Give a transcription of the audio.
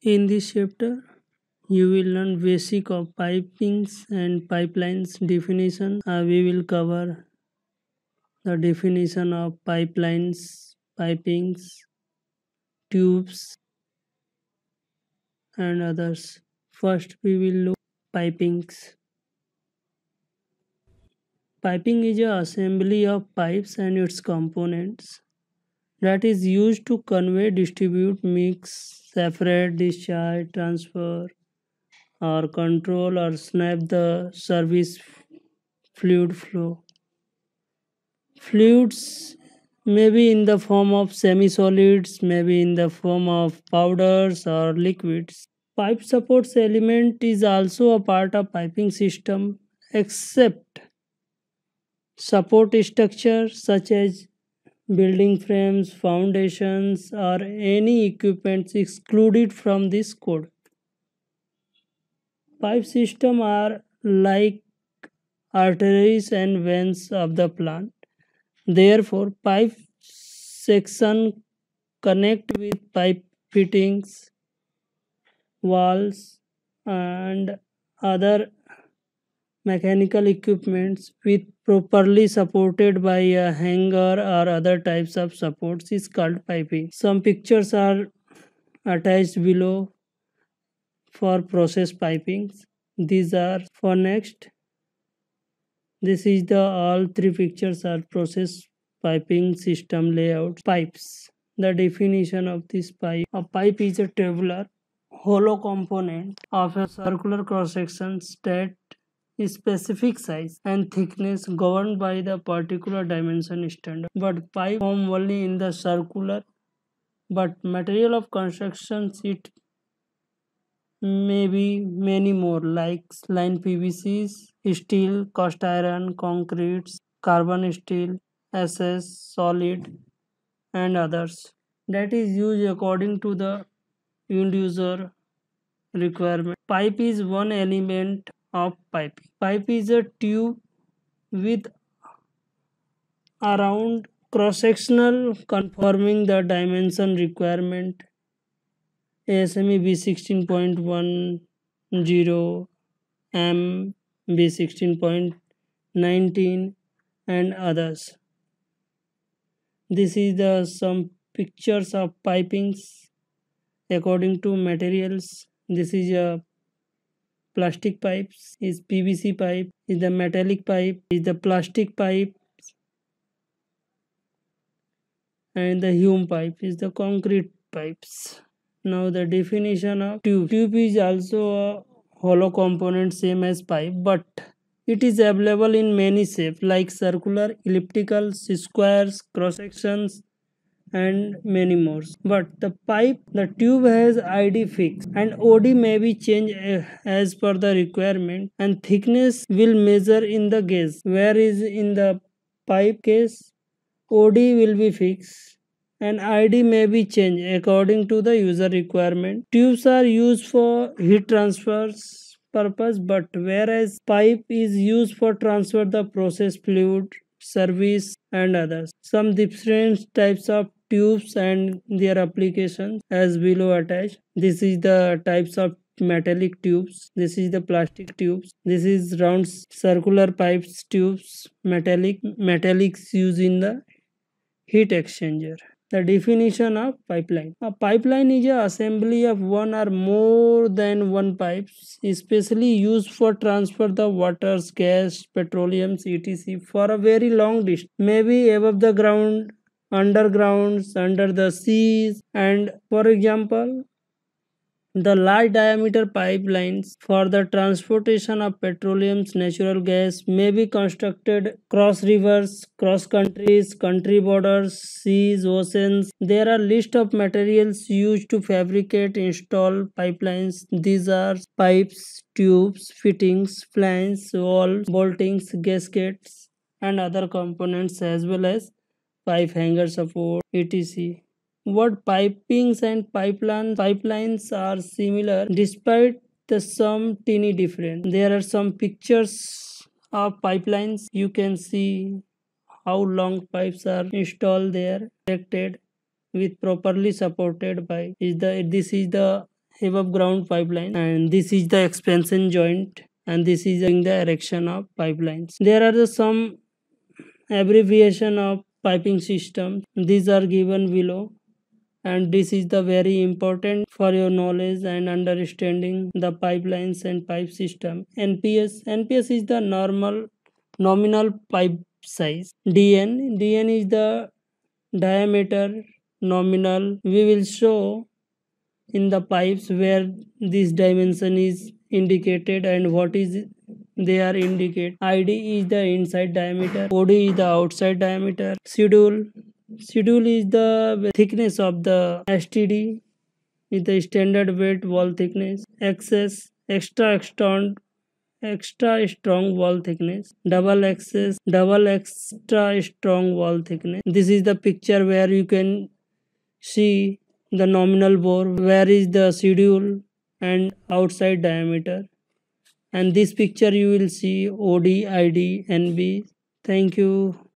In this chapter, you will learn basic of pipings and pipelines definition. We will cover the definition of pipelines, pipings, tubes, and others. First, we will look pipings. Piping is a assembly of pipes and its components that is used to convey, distribute, mix, separate, discharge, transfer, or control or snap the service fluid flow. Fluids may be in the form of semi-solids, maybe in the form of powders or liquids. Pipe supports element is also a part of piping system, except support structure such as building frames, foundations, or any equipment excluded from this code. Pipe system are like arteries and veins of the plant. Therefore, pipe section connect with pipe fittings, walls, and other mechanical equipments with properly supported by a hanger or other types of supports is called piping. Some pictures are attached below for process pipings. These are for next. This is the all three pictures are process piping system layout. Pipes. The definition of this pipe. A pipe is a tubular hollow component of a circular cross section that is specific size and thickness governed by the particular dimension standard. But pipe form only in the circular, but material of constructions it may be many more like line PVCs, steel, cast iron, concretes, carbon steel, SS, solid, and others. That is used according to the end user requirement. Pipe is one element of piping. Pipe is a tube with around cross sectional conforming the dimension requirement ASME B16.10 M B16.19 and others. This is the some pictures of pipings according to materials. This is a plastic pipes, is PVC pipe, is the metallic pipe, is the plastic pipe, and the hume pipe is the concrete pipes. Now the definition of tube. Tube is also a hollow component same as pipe, but it is available in many shapes like circular, elliptical, squares, cross sections, and many more. But the tube has ID fixed and OD may be changed as per the requirement, and thickness will measure in the gauge. Whereas in the pipe case, OD will be fixed and ID may be changed according to the user requirement. Tubes are used for heat transfers purpose, but whereas pipe is used for transfer the process fluid, service, and others. Some different types of tubes and their applications as below attached. This is the types of metallic tubes. This is the plastic tubes. This is round circular pipes tubes. Metallics used in the heat exchanger. The definition of pipeline. A pipeline is an assembly of one or more than one pipes, especially used for transfer the waters, gas, petroleum, etc. for a very long distance, maybe above the ground, undergrounds, under the seas, and for example, the large diameter pipelines for the transportation of petroleum, natural gas may be constructed cross rivers, cross countries, country borders, seas, oceans. There are list of materials used to fabricate, install pipelines. These are pipes, tubes, fittings, flanges, walls, boltings, gaskets, and other components as well as pipe hanger support, etc. What pipings and pipelines are similar despite the some teeny difference. There are some pictures of pipelines. You can see how long pipes are installed there, connected with properly supported by. This is the above ground pipeline, and this is the expansion joint, and this is the erection of pipelines. There are some abbreviation of piping system. These are given below, and this is the very important for your knowledge and understanding the pipelines and pipe system. Nps is the normal nominal pipe size. Dn is the diameter nominal. We will show in the pipes where this dimension is indicated and what is they are indicate. Id is the inside diameter, od is the outside diameter. Schedule is the thickness of the std, is the standard weight wall thickness. Xs, extra strong wall thickness. Double extra strong wall thickness. This is the picture where you can see the nominal bore, where is the schedule and outside diameter. And this picture you will see od, id, nb. Thank you.